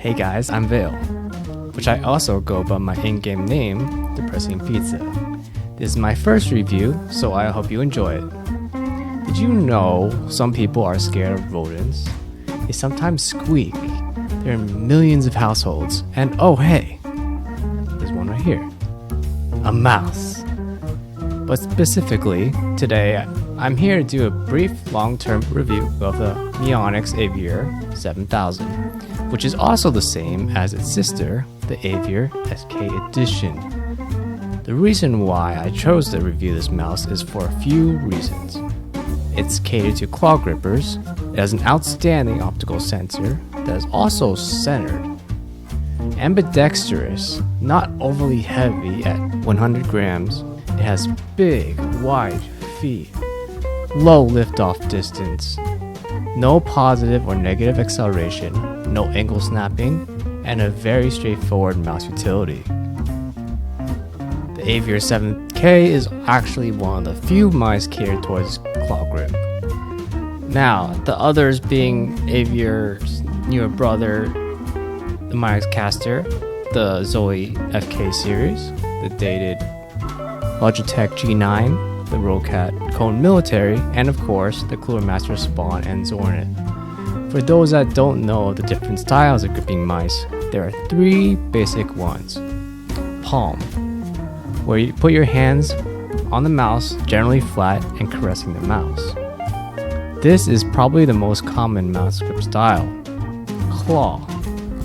Hey guys, I'm Vale, which I also go by my in-game name, Depressing Pizza. This is my first review, so I hope you enjoy it. Did you know some people are scared of rodents? They sometimes squeak. They're in millions of households. And oh hey, there's one right here. A mouse. But specifically, today I'm here to do a brief long-term review of the Mionix Avior 7000, which is also the same as its sister, the Avior SK Edition. The reason why I chose to review this mouse is for a few reasons. It's catered to claw grippers, it has an outstanding optical sensor that is also centered, ambidextrous, not overly heavy at 100 grams, it has big, wide feet, low liftoff distance, no positive or negative acceleration, no angle snapping, and a very straightforward mouse utility. The Avior 7K is actually one of the few mice catered towards claw grip. Now, the others being Avior's newer brother, the Mionix Caster, the Zoe FK series, the dated Logitech G9, the Rocat Cone Military, and of course, the Cooler Master Spawn and Zornet. For those that don't know the different styles of gripping mice, there are three basic ones. Palm, where you put your hands on the mouse, generally flat, and caressing the mouse. This is probably the most common mouse grip style. Claw,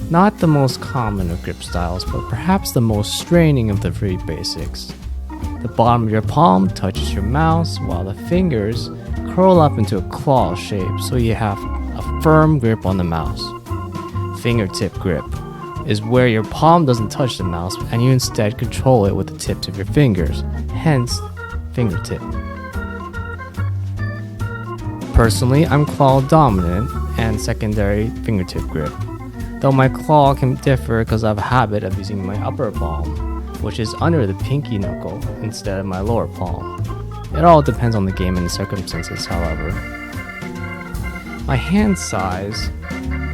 not the most common of grip styles, but perhaps the most straining of the three basics. The bottom of your palm touches your mouse, while the fingers curl up into a claw shape so you have a firm grip on the mouse. Fingertip grip is where your palm doesn't touch the mouse and you instead control it with the tips of your fingers, hence fingertip. Personally, I'm claw dominant and secondary fingertip grip, though my claw can differ because I have a habit of using my upper palm, which is under the pinky knuckle instead of my lower palm. It all depends on the game and the circumstances, however. My hand size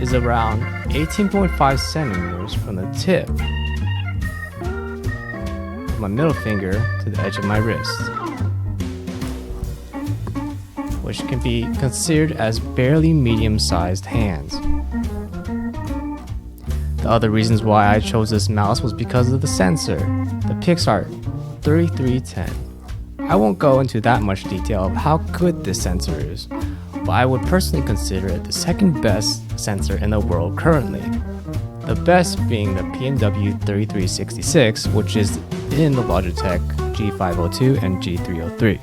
is around 18.5 centimeters from the tip of my middle finger to the edge of my wrist, which can be considered as barely medium-sized hands. The other reasons why I chose this mouse was because of the sensor, the Pixar 3310. I won't go into that much detail of how good this sensor is, but I would personally consider it the second best sensor in the world currently. The best being the PNW 3366, which is in the Logitech G502 and G303.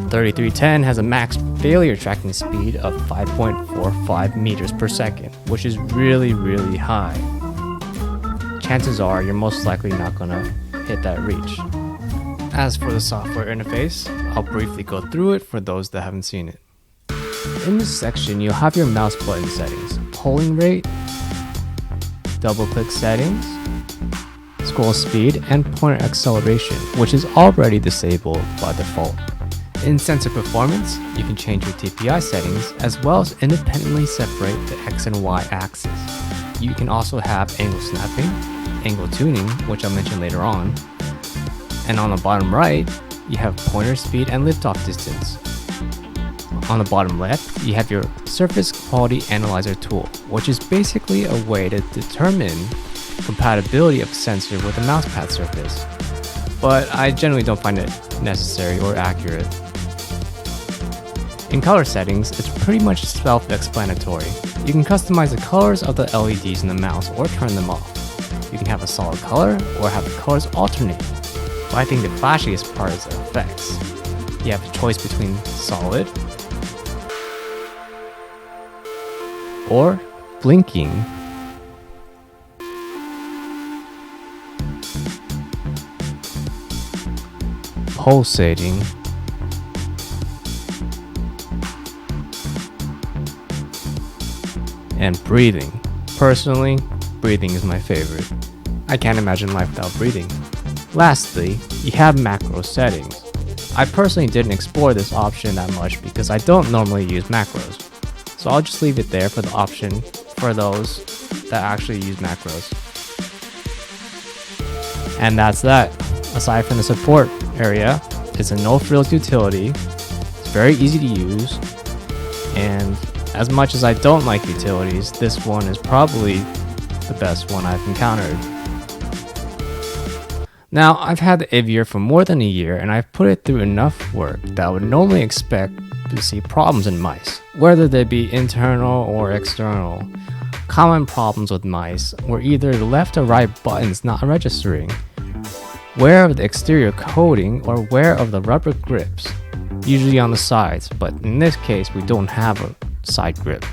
3310 has a max failure tracking speed of 5.45 meters per second, which is really high. Chances are you're most likely not gonna hit that reach. As for the software interface, I'll briefly go through it for those that haven't seen it. In this section, you'll have your mouse button settings, polling rate, double click settings, scroll speed, and pointer acceleration, which is already disabled by default. In sensor performance, you can change your TPI settings as well as independently separate the X and Y axis. You can also have angle snapping, angle tuning, which I'll mention later on. And on the bottom right, you have pointer speed and liftoff distance. On the bottom left, you have your Surface Quality Analyzer tool, which is basically a way to determine compatibility of a sensor with a mousepad surface. But I generally don't find it necessary or accurate. In color settings, it's pretty much self-explanatory. You can customize the colors of the LEDs in the mouse or turn them off. You can have a solid color or have the colors alternate. But I think the flashiest part is the effects. You have a choice between solid or blinking, pulsating, and breathing. Personally, breathing is my favorite. I can't imagine life without breathing. Lastly, you have macro settings. I personally didn't explore this option that much because I don't normally use macros, so I'll just leave it there for the option for those that actually use macros. And that's that. Aside from the support area, it's a no-frills utility. It's very easy to use, and as much as I don't like utilities, this one is probably the best one I've encountered. Now, I've had the Avior for more than a year, and I've put it through enough work that I would normally expect to see problems in mice, whether they be internal or external. Common problems with mice were either the left or right buttons not registering, wear of the exterior coating, or wear of the rubber grips, usually on the sides, but in this case we don't have a side grip.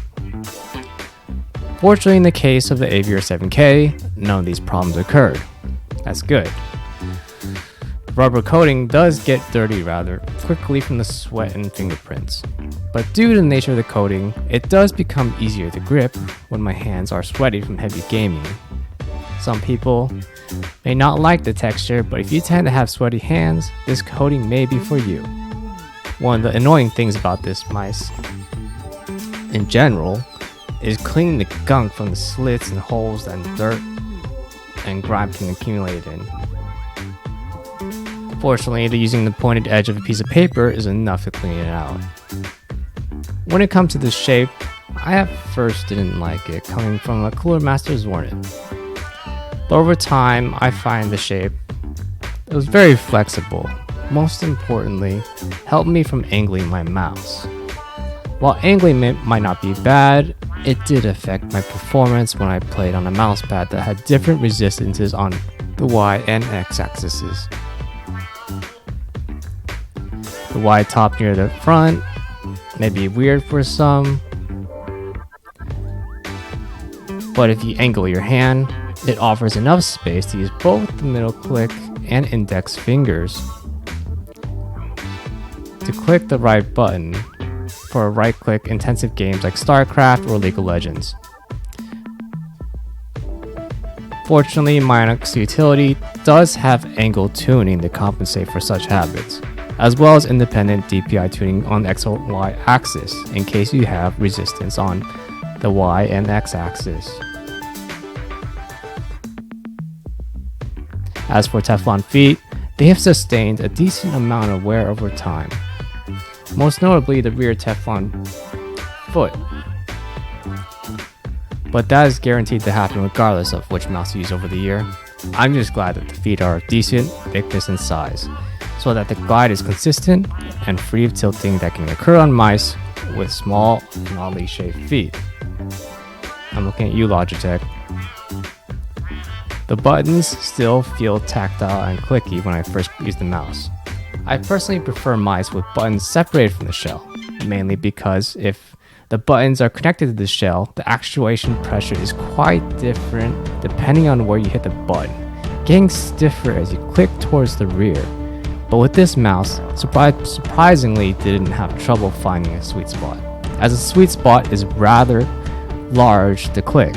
Fortunately, in the case of the Avior 7K, none of these problems occurred. That's good. The rubber coating does get dirty rather quickly from the sweat and fingerprints, but due to the nature of the coating, it does become easier to grip when my hands are sweaty from heavy gaming. Some people may not like the texture, but if you tend to have sweaty hands, this coating may be for you. One of the annoying things about this mice, in general, is cleaning the gunk from the slits and holes that dirt and grime can accumulate in. Fortunately, using the pointed edge of a piece of paper is enough to clean it out. When it comes to the shape, I at first didn't like it coming from a Cooler Master's Hornet. But over time, I find the shape, it was very flexible. Most importantly, helped me from angling my mouse. While angling might not be bad, it did affect my performance when I played on a mouse pad that had different resistances on the Y and X axes. The wide top near the front may be weird for some, but if you angle your hand, it offers enough space to use both the middle click and index fingers to click the right button for right-click intensive games like StarCraft or League of Legends. Fortunately, Mionix utility does have angle tuning to compensate for such habits, as well as independent DPI tuning on the X or Y axis in case you have resistance on the Y and X axis. As for Teflon feet, they have sustained a decent amount of wear over time, most notably the rear Teflon foot. But that is guaranteed to happen regardless of which mouse you use over the year. I'm just glad that the feet are of decent thickness and size, so that the glide is consistent and free of tilting that can occur on mice with small and oddly shaped feet. I'm looking at you, Logitech. The buttons still feel tactile and clicky when I first use the mouse. I personally prefer mice with buttons separated from the shell, mainly because if the buttons are connected to the shell, the actuation pressure is quite different depending on where you hit the button, getting stiffer as you click towards the rear. But with this mouse, surprisingly didn't have trouble finding a sweet spot, as the sweet spot is rather large to click.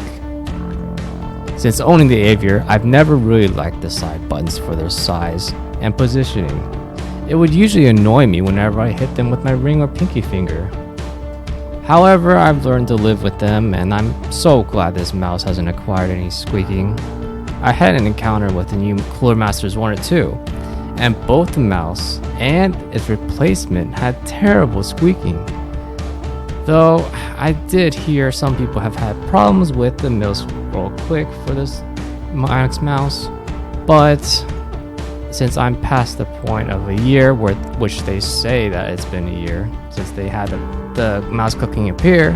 Since owning the Avior, I've never really liked the side buttons for their size and positioning. It would usually annoy me whenever I hit them with my ring or pinky finger. However, I've learned to live with them, and I'm so glad this mouse hasn't acquired any squeaking. I had an encounter with the new Cooler Master's Hornet 2, and both the mouse and its replacement had terrible squeaking. Though I did hear some people have had problems with the middle scroll click for this Mionix mouse, but since I'm past the point of a year, which they say that it's been a year since they had the mouse clicking appear,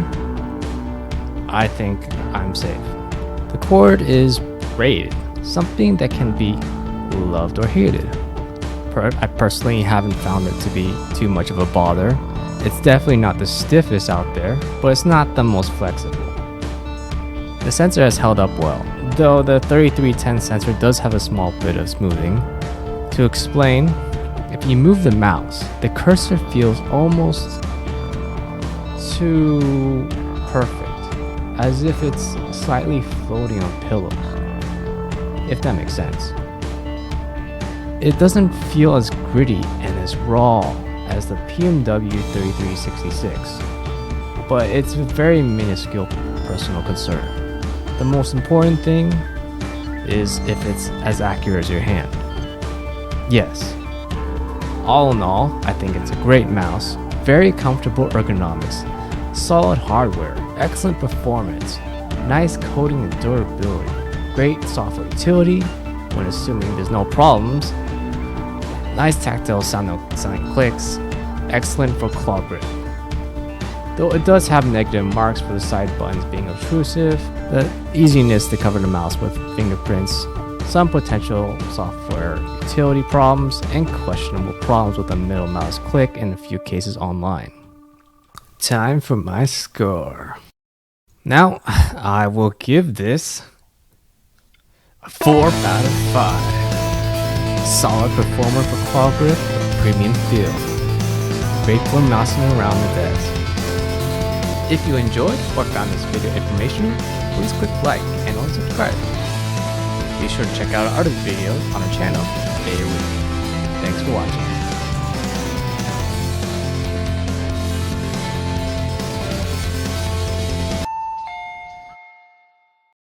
I think I'm safe. The cord is braided, something that can be loved or hated. I personally haven't found it to be too much of a bother. It's definitely not the stiffest out there, but it's not the most flexible. The sensor has held up well, though the 3310 sensor does have a small bit of smoothing. To explain, if you move the mouse, the cursor feels almost too perfect, as if it's slightly floating on pillows, if that makes sense. It doesn't feel as gritty and as raw as the PMW 3366, but it's a very minuscule personal concern. The most important thing is if it's as accurate as your hand. Yes. All in all, I think it's a great mouse, very comfortable ergonomics, solid hardware, excellent performance, nice coding and durability, great software utility when assuming there's no problems, nice tactile sounding clicks, excellent for claw grip. Though it does have negative marks for the side buttons being obtrusive, the easiness to cover the mouse with fingerprints, some potential software utility problems, and questionable problems with the middle mouse click in a few cases online. Time for my score. Now, I will give this a 4 out of 5. Solid performer for claw grip with premium feel. Great for mousing around the desk. If you enjoyed or found this video informational, please click like and subscribe. Be sure to check out our other videos on our channel every week. Thanks for watching.